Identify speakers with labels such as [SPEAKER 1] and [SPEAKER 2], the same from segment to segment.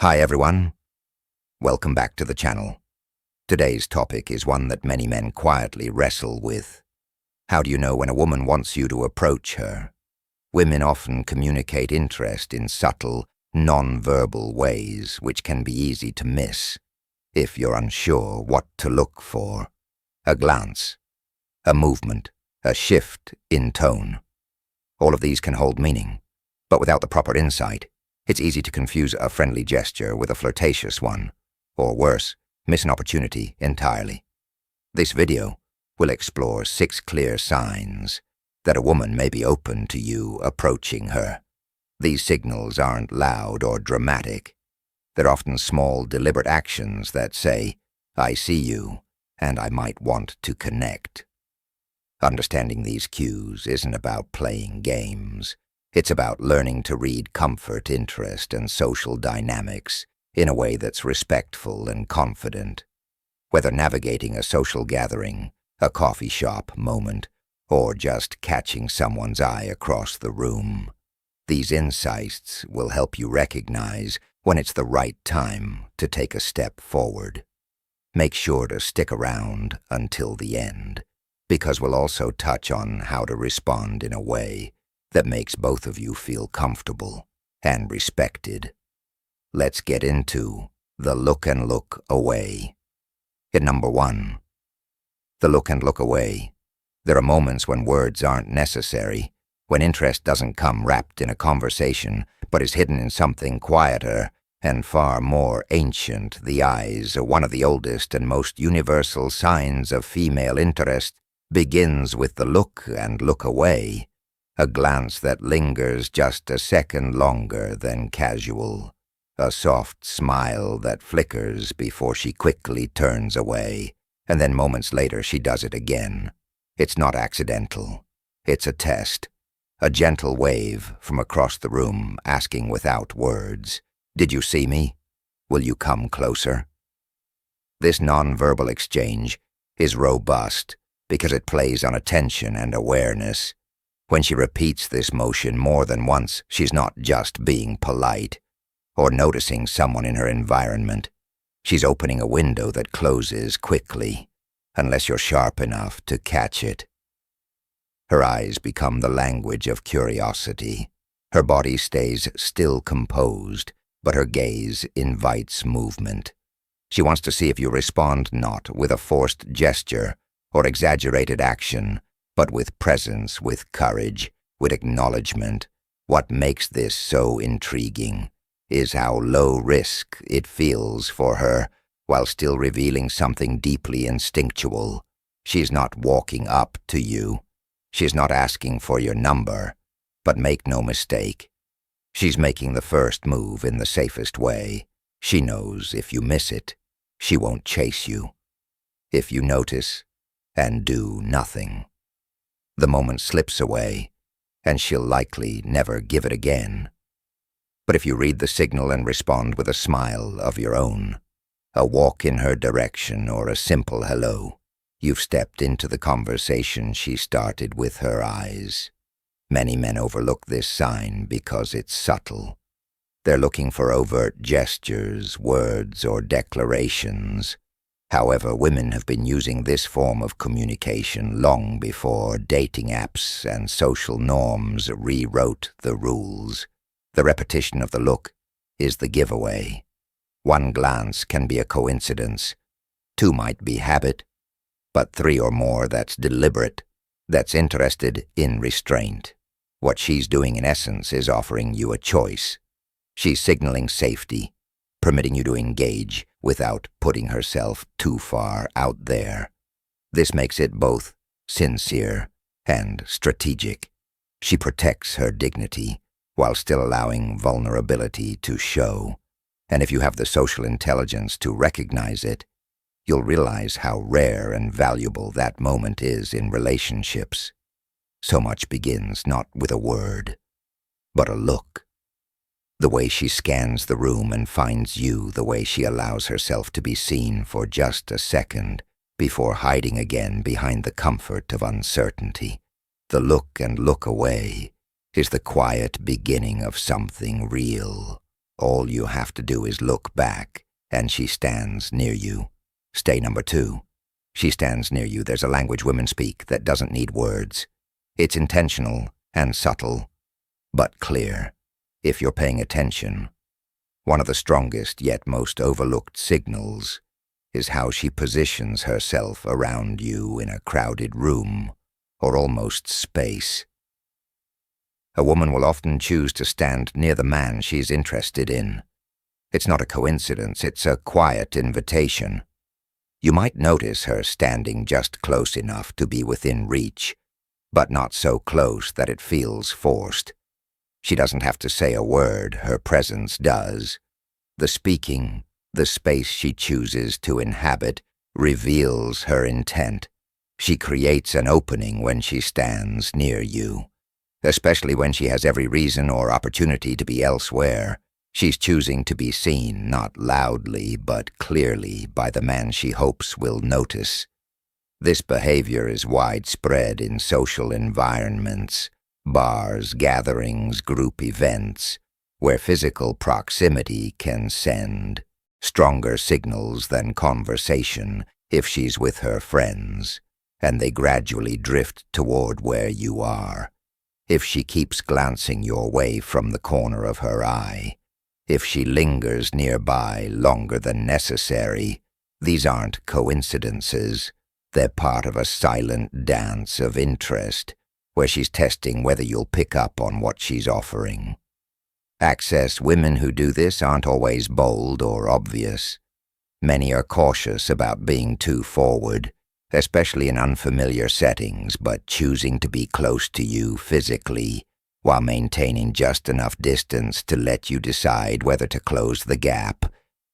[SPEAKER 1] Hi everyone, welcome back to the channel. Today's topic is one that many men quietly wrestle with. How do you know when a woman wants you to approach her? Women often communicate interest in subtle, non-verbal ways which can be easy to miss if you're unsure what to look for. A glance, a movement, a shift in tone. All of these can hold meaning, but without the proper insight, it's easy to confuse a friendly gesture with a flirtatious one, or worse, miss an opportunity entirely. This video will explore 6 clear signs that a woman may be open to you approaching her. These signals aren't loud or dramatic. They're often small, deliberate actions that say, "I see you, and I might want to connect." Understanding these cues isn't about playing games. It's about learning to read comfort, interest, and social dynamics in a way that's respectful and confident. Whether navigating a social gathering, a coffee shop moment, or just catching someone's eye across the room, these insights will help you recognize when it's the right time to take a step forward. Make sure to stick around until the end, because we'll also touch on how to respond in a way that makes both of you feel comfortable and respected. Let's get into the look and look away. At number 1, the look and look away. There are moments when words aren't necessary, when interest doesn't come wrapped in a conversation, but is hidden in something quieter and far more ancient. The eyes, one of the oldest and most universal signs of female interest, begins with the look and look away. A glance that lingers just a second longer than casual. A soft smile that flickers before she quickly turns away, and then moments later she does it again. It's not accidental. It's a test. A gentle wave from across the room asking without words, "Did you see me? Will you come closer?" This nonverbal exchange is robust because it plays on attention and awareness. When she repeats this motion more than once, she's not just being polite or noticing someone in her environment. She's opening a window that closes quickly, unless you're sharp enough to catch it. Her eyes become the language of curiosity. Her body stays still composed, but her gaze invites movement. She wants to see if you respond not with a forced gesture or exaggerated action, but with presence, with courage, with acknowledgement. What makes this so intriguing is how low risk it feels for her, while still revealing something deeply instinctual. She's not walking up to you. She's not asking for your number, but make no mistake, she's making the first move in the safest way. She knows if you miss it, she won't chase you. If you notice and do nothing, the moment slips away, and she'll likely never give it again. But if you read the signal and respond with a smile of your own, a walk in her direction or a simple hello, you've stepped into the conversation she started with her eyes. Many men overlook this sign because it's subtle. They're looking for overt gestures, words, or declarations. However, women have been using this form of communication long before dating apps and social norms rewrote the rules. The repetition of the look is the giveaway. 1 glance can be a coincidence. 2 might be habit, but 3 or more that's deliberate, that's interested in restraint. What she's doing in essence is offering you a choice. She's signaling safety, permitting you to engage without putting herself too far out there. This makes it both sincere and strategic. She protects her dignity while still allowing vulnerability to show. And if you have the social intelligence to recognize it, you'll realize how rare and valuable that moment is in relationships. So much begins not with a word, but a look. The way she scans the room and finds you, the way she allows herself to be seen for just a second before hiding again behind the comfort of uncertainty. The look and look away is the quiet beginning of something real. All you have to do is look back, and she stands near you. Stay number 2. She stands near you. There's a language women speak that doesn't need words. It's intentional and subtle, but clear, if you're paying attention. One of the strongest yet most overlooked signals is how she positions herself around you in a crowded room or almost space. A woman will often choose to stand near the man she's interested in. It's not a coincidence, it's a quiet invitation. You might notice her standing just close enough to be within reach, but not so close that it feels forced. She doesn't have to say a word, her presence does. The speaking, the space she chooses to inhabit, reveals her intent. She creates an opening when she stands near you, especially when she has every reason or opportunity to be elsewhere. She's choosing to be seen, not loudly but clearly, by the man she hopes will notice. This behavior is widespread in social environments, bars, gatherings, group events, where physical proximity can send stronger signals than conversation if she's with her friends, and they gradually drift toward where you are. If she keeps glancing your way from the corner of her eye, if she lingers nearby longer than necessary, these aren't coincidences. They're part of a silent dance of interest, where she's testing whether you'll pick up on what she's offering. Access women who do this aren't always bold or obvious. Many are cautious about being too forward, especially in unfamiliar settings, but choosing to be close to you physically, while maintaining just enough distance to let you decide whether to close the gap,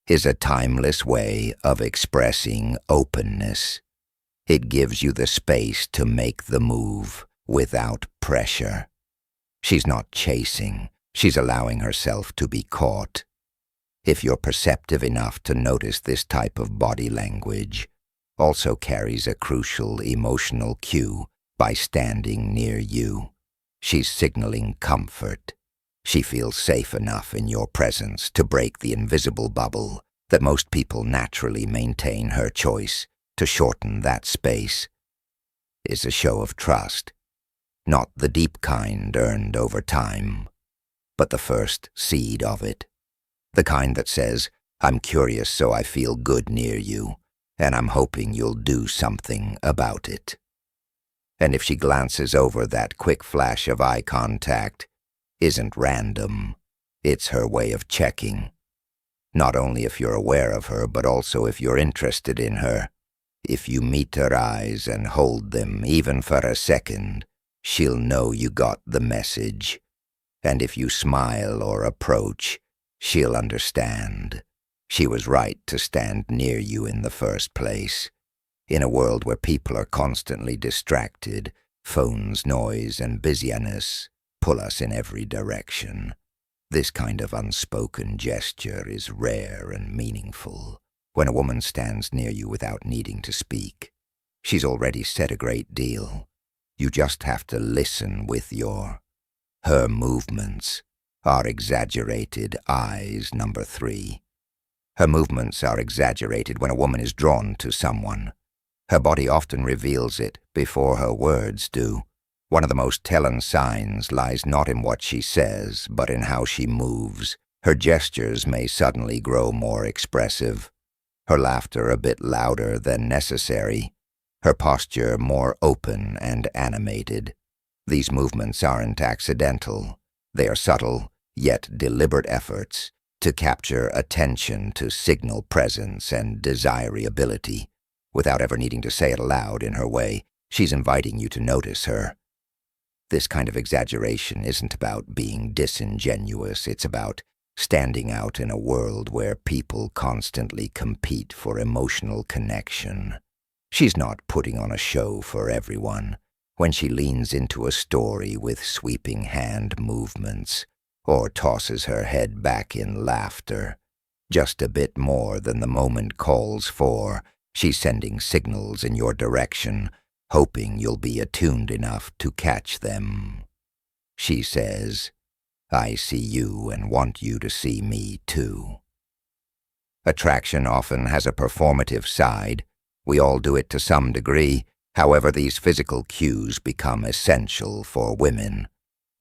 [SPEAKER 1] is a timeless way of expressing openness. It gives you the space to make the move without pressure. She's not chasing, she's allowing herself to be caught. If you're perceptive enough to notice this type of body language, also carries a crucial emotional cue by standing near you. She's signaling comfort. She feels safe enough in your presence to break the invisible bubble that most people naturally maintain. Her choice to shorten that space is a show of trust, not the deep kind earned over time, but the first seed of it. The kind that says, I'm curious so I feel good near you, and I'm hoping you'll do something about it. And if she glances over, that quick flash of eye contact isn't random. It's her way of checking. Not only if you're aware of her, but also if you're interested in her. If you meet her eyes and hold them, even for a second, she'll know you got the message. And if you smile or approach, she'll understand. She was right to stand near you in the first place. In a world where people are constantly distracted, phones, noise, and busyness pull us in every direction. This kind of unspoken gesture is rare and meaningful. When a woman stands near you without needing to speak, she's already said a great deal. You just have to listen with her movements are exaggerated eyes. Number 3. Her movements are exaggerated when a woman is drawn to someone. Her body often reveals it before her words do. One of the most telling signs lies not in what she says, but in how she moves. Her gestures may suddenly grow more expressive, her laughter a bit louder than necessary, her posture more open and animated. These movements aren't accidental. They are subtle, yet deliberate efforts to capture attention, to signal presence and desirability. Without ever needing to say it aloud in her way, she's inviting you to notice her. This kind of exaggeration isn't about being disingenuous. It's about standing out in a world where people constantly compete for emotional connection. She's not putting on a show for everyone when she leans into a story with sweeping hand movements or tosses her head back in laughter. Just a bit more than the moment calls for. She's sending signals in your direction, hoping you'll be attuned enough to catch them. She says, I see you and want you to see me too. Attraction often has a performative side. We all do it to some degree. However, these physical cues become essential for women,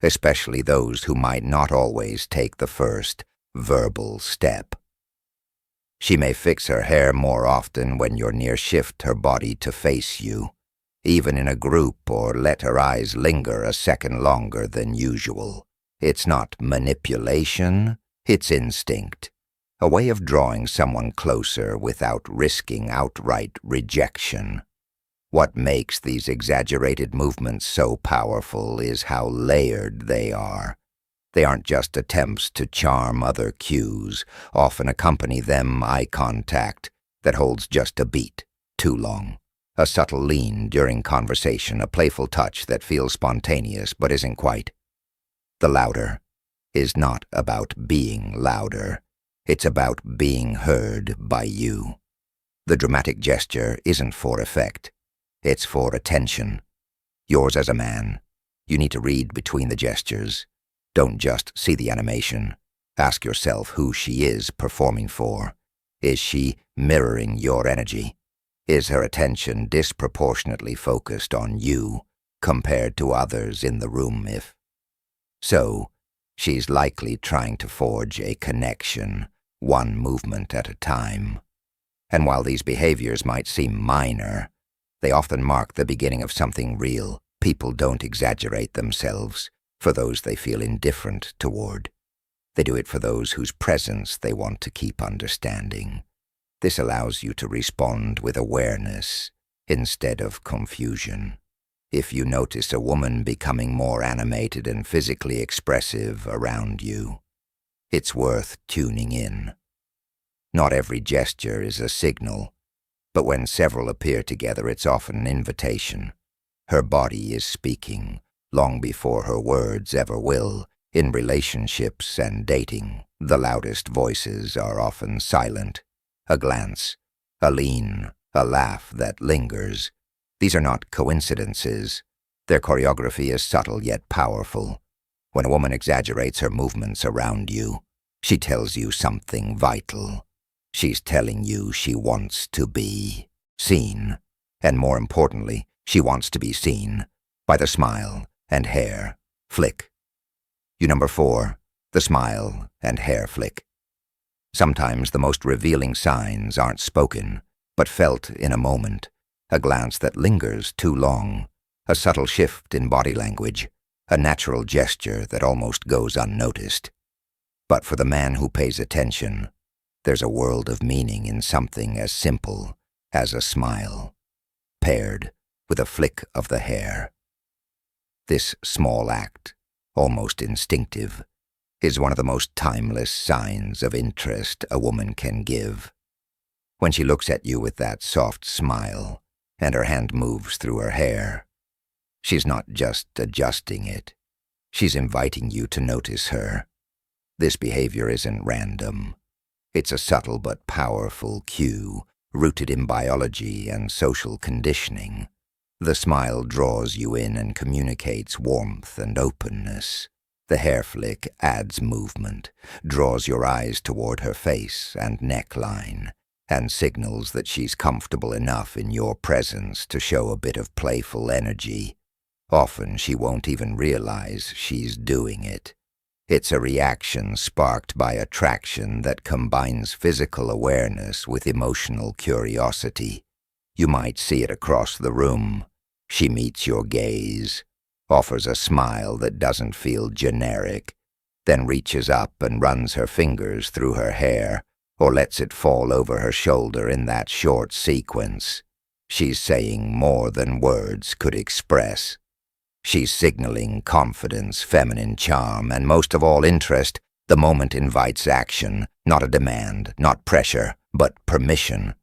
[SPEAKER 1] especially those who might not always take the first verbal step. She may fix her hair more often when you're near, shift her body to face you, even in a group, or let her eyes linger a second longer than usual. It's not manipulation, it's instinct, a way of drawing someone closer without risking outright rejection. What makes these exaggerated movements so powerful is how layered they are. They aren't just attempts to charm. Other cues often accompany them: eye contact that holds just a beat too long, a subtle lean during conversation, a playful touch that feels spontaneous but isn't quite. The louder is not about being louder. It's about being heard by you. The dramatic gesture isn't for effect. It's for attention. Yours as a man. You need to read between the gestures. Don't just see the animation. Ask yourself who she is performing for. Is she mirroring your energy? Is her attention disproportionately focused on you compared to others in the room? If so, she's likely trying to forge a connection, one movement at a time. And while these behaviors might seem minor, they often mark the beginning of something real. People don't exaggerate themselves for those they feel indifferent toward. They do it for those whose presence they want to keep understanding. This allows you to respond with awareness instead of confusion. If you notice a woman becoming more animated and physically expressive around you, it's worth tuning in. Not every gesture is a signal, but when several appear together, it's often an invitation. Her body is speaking long before her words ever will. In relationships and dating, the loudest voices are often silent. A glance, a lean, a laugh that lingers. These are not coincidences. Their choreography is subtle yet powerful. When a woman exaggerates her movements around you, she tells you something vital. She's telling you she wants to be seen, and more importantly, she wants to be seen by the smile and hair flick. Number 4, the smile and hair flick. Sometimes the most revealing signs aren't spoken, but felt in a moment. A glance that lingers too long, a subtle shift in body language, a natural gesture that almost goes unnoticed. But for the man who pays attention, there's a world of meaning in something as simple as a smile, paired with a flick of the hair. This small act, almost instinctive, is one of the most timeless signs of interest a woman can give. When she looks at you with that soft smile, and her hand moves through her hair, she's not just adjusting it, she's inviting you to notice her. This behavior isn't random. It's a subtle but powerful cue, rooted in biology and social conditioning. The smile draws you in and communicates warmth and openness. The hair flick adds movement, draws your eyes toward her face and neckline, and signals that she's comfortable enough in your presence to show a bit of playful energy. Often she won't even realize she's doing it. It's a reaction sparked by attraction that combines physical awareness with emotional curiosity. You might see it across the room. She meets your gaze, offers a smile that doesn't feel generic, then reaches up and runs her fingers through her hair, or lets it fall over her shoulder in that short sequence. She's saying more than words could express. She's signaling confidence, feminine charm, and most of all, interest. The moment invites action, not a demand, not pressure, but permission.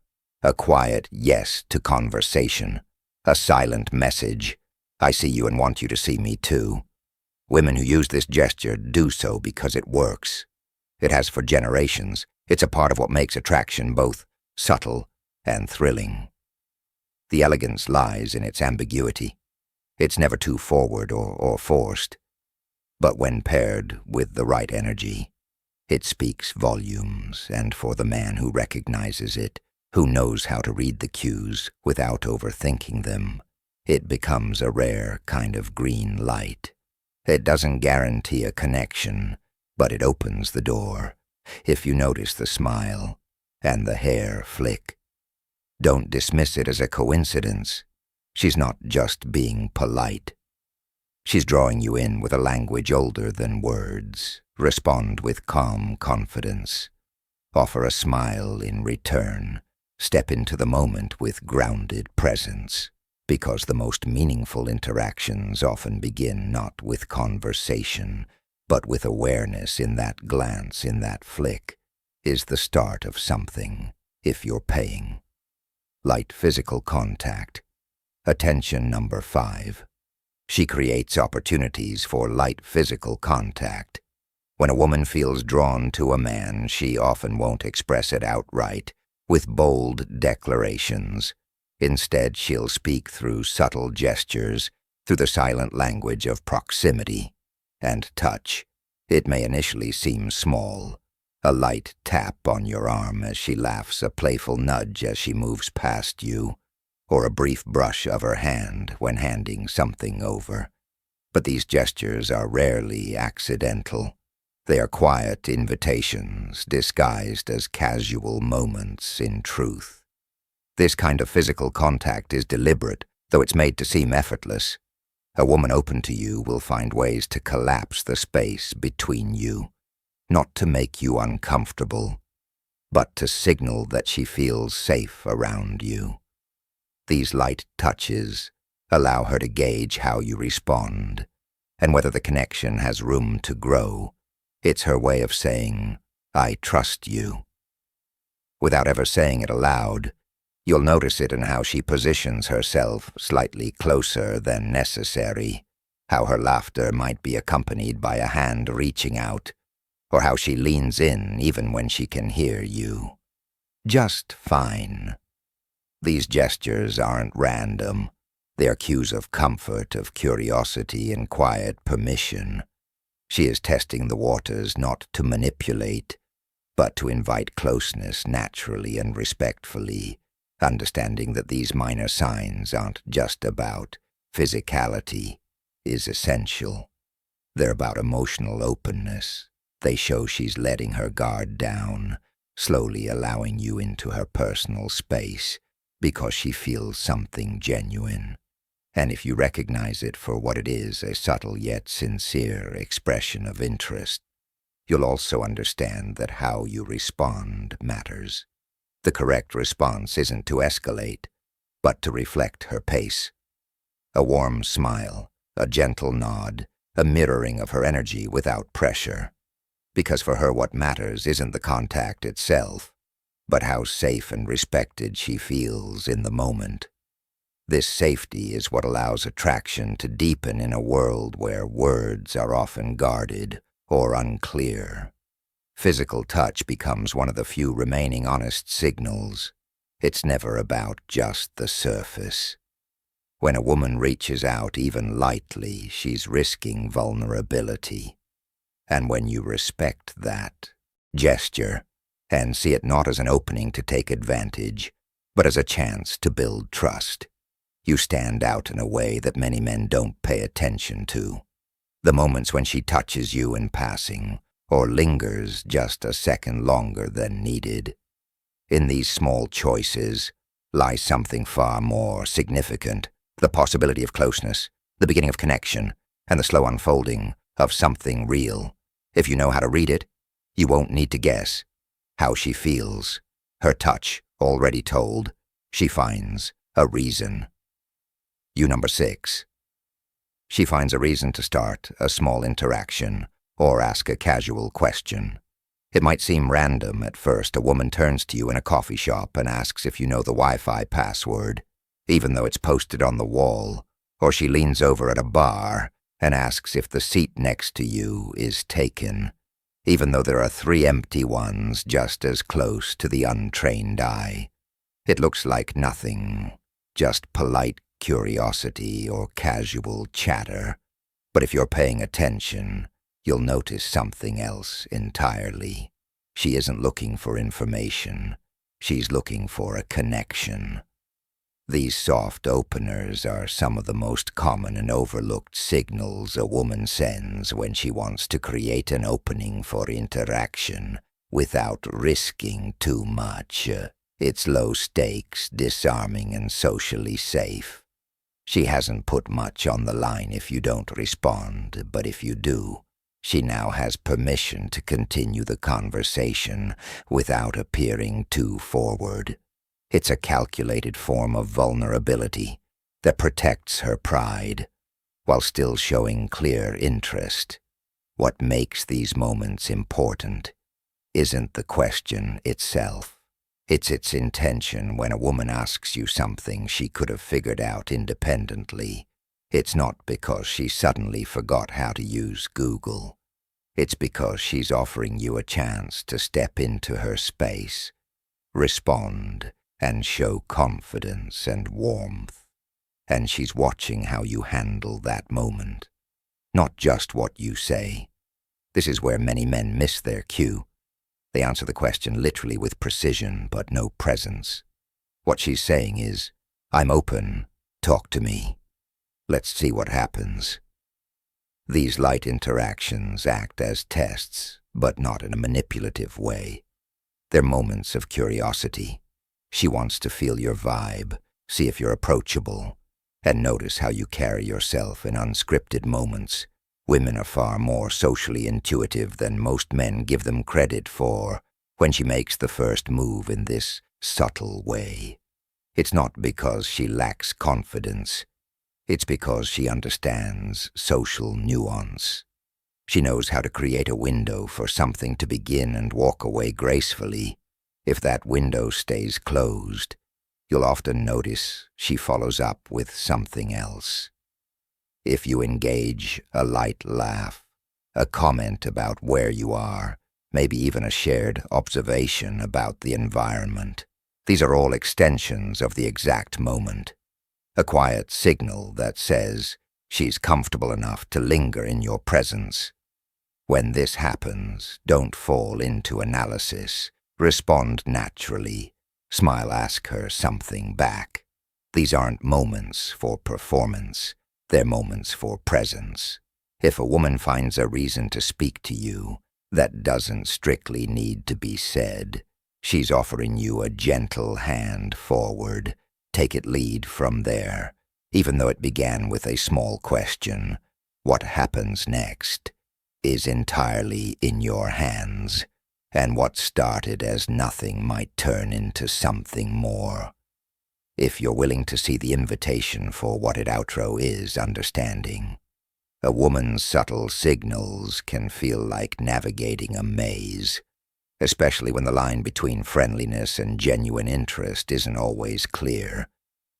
[SPEAKER 1] A quiet yes to conversation. A silent message. I see you and want you to see me too. Women who use this gesture do so because it works. It has for generations. It's a part of what makes attraction both subtle and thrilling. The elegance lies in its ambiguity. It's never too forward or forced. But when paired with the right energy, it speaks volumes, and for the man who recognizes it, who knows how to read the cues without overthinking them, it becomes a rare kind of green light. It doesn't guarantee a connection, but it opens the door. If you notice the smile and the hair flick, don't dismiss it as a coincidence. She's not just being polite. She's drawing you in with a language older than words. Respond with calm confidence. Offer a smile in return. Step into the moment with grounded presence, because the most meaningful interactions often begin not with conversation, but with awareness. In that glance, in that flick, is the start of something, if you're paying. Light physical contact. Attention number 5. She creates opportunities for light physical contact. When a woman feels drawn to a man, she often won't express it outright with bold declarations. Instead, she'll speak through subtle gestures, through the silent language of proximity and touch. It may initially seem small, a light tap on your arm as she laughs, a playful nudge as she moves past you, or a brief brush of her hand when handing something over. But these gestures are rarely accidental. They are quiet invitations disguised as casual moments in truth. This kind of physical contact is deliberate, though it's made to seem effortless. A woman open to you will find ways to collapse the space between you, not to make you uncomfortable, but to signal that she feels safe around you. These light touches allow her to gauge how you respond, and whether the connection has room to grow. It's her way of saying, "I trust you." Without ever saying it aloud, you'll notice it in how she positions herself slightly closer than necessary, how her laughter might be accompanied by a hand reaching out, or how she leans in even when she can hear you. Just fine. These gestures aren't random. They are cues of comfort, of curiosity, and quiet permission. She is testing the waters not to manipulate, but to invite closeness naturally and respectfully, understanding that these minor signs aren't just about physicality is essential. They're about emotional openness. They show she's letting her guard down, slowly allowing you into her personal space because she feels something genuine. And if you recognize it for what it is, a subtle yet sincere expression of interest, you'll also understand that how you respond matters. The correct response isn't to escalate, but to reflect her pace. A warm smile, a gentle nod, a mirroring of her energy without pressure. Because for her what matters isn't the contact itself, but how safe and respected she feels in the moment. This safety is what allows attraction to deepen in a world where words are often guarded or unclear. Physical touch becomes one of the few remaining honest signals. It's never about just the surface. When a woman reaches out even lightly, she's risking vulnerability. And when you respect that gesture and see it not as an opening to take advantage, but as a chance to build trust, you stand out in a way that many men don't pay attention to. The moments when she touches you in passing, or lingers just a second longer than needed. In these small choices lies something far more significant, the possibility of closeness, the beginning of connection, and the slow unfolding of something real. If you know how to read it, you won't need to guess. How she feels, her touch already told, she finds a reason. Number 6. She finds a reason to start a small interaction or ask a casual question. It might seem random at first. A woman turns to you in a coffee shop and asks if you know the Wi-Fi password, even though it's posted on the wall, or she leans over at a bar and asks if the seat next to you is taken, even though there are 3 empty ones just as close to the untrained eye. It looks like nothing, just polite curiosity or casual chatter. But if you're paying attention, you'll notice something else entirely. She isn't looking for information. She's looking for a connection. These soft openers are some of the most common and overlooked signals a woman sends when she wants to create an opening for interaction without risking too much. It's low stakes, disarming, and socially safe. She hasn't put much on the line if you don't respond, but if you do, she now has permission to continue the conversation without appearing too forward. It's a calculated form of vulnerability that protects her pride while still showing clear interest. What makes these moments important isn't the question itself. It's its intention. When a woman asks you something she could have figured out independently, it's not because she suddenly forgot how to use Google. It's because she's offering you a chance to step into her space, respond, and show confidence and warmth. And she's watching how you handle that moment, not just what you say. This is where many men miss their cue. They answer the question literally with precision, but no presence. What she's saying is, "I'm open, talk to me. Let's see what happens." These light interactions act as tests, but not in a manipulative way. They're moments of curiosity. She wants to feel your vibe, see if you're approachable, and notice how you carry yourself in unscripted moments. Women are far more socially intuitive than most men give them credit for when she makes the first move in this subtle way. It's not because she lacks confidence. It's because she understands social nuance. She knows how to create a window for something to begin and walk away gracefully. If that window stays closed, you'll often notice she follows up with something else. If you engage, a light laugh, a comment about where you are, maybe even a shared observation about the environment, these are all extensions of the exact moment. A quiet signal that says she's comfortable enough to linger in your presence. When this happens, don't fall into analysis. Respond naturally. Smile, ask her something back. These aren't moments for performance. They're moments for presence. If a woman finds a reason to speak to you that doesn't strictly need to be said, she's offering you a gentle hand forward. Take it lead from there, even though it began with a small question. What happens next is entirely in your hands, and what started as nothing might turn into something more. If you're willing to see the invitation for what it outro is, understanding. A woman's subtle signals can feel like navigating a maze, especially when the line between friendliness and genuine interest isn't always clear.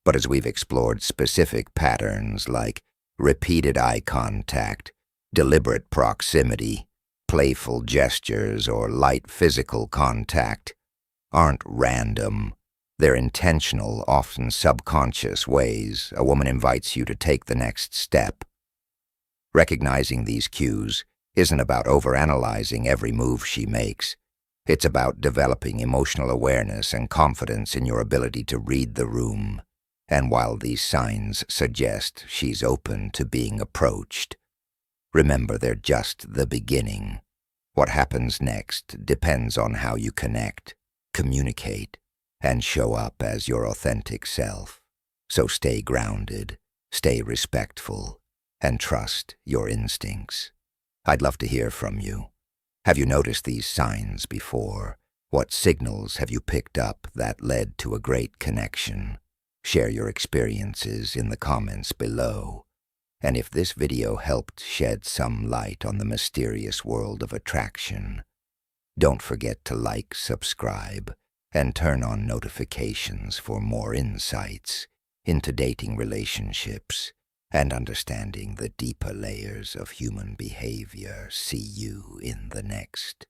[SPEAKER 1] But as we've explored specific patterns like repeated eye contact, deliberate proximity, playful gestures, or light physical contact, aren't random. They're intentional, often subconscious ways a woman invites you to take the next step. Recognizing these cues isn't about overanalyzing every move she makes. It's about developing emotional awareness and confidence in your ability to read the room. And while these signs suggest she's open to being approached, remember they're just the beginning. What happens next depends on how you connect, communicate, and show up as your authentic self. So stay grounded, stay respectful, and trust your instincts. I'd love to hear from you. Have you noticed these signs before? What signals have you picked up that led to a great connection? Share your experiences in the comments below. And if this video helped shed some light on the mysterious world of attraction, don't forget to like, subscribe, and turn on notifications for more insights into dating relationships and understanding the deeper layers of human behavior. See you in the next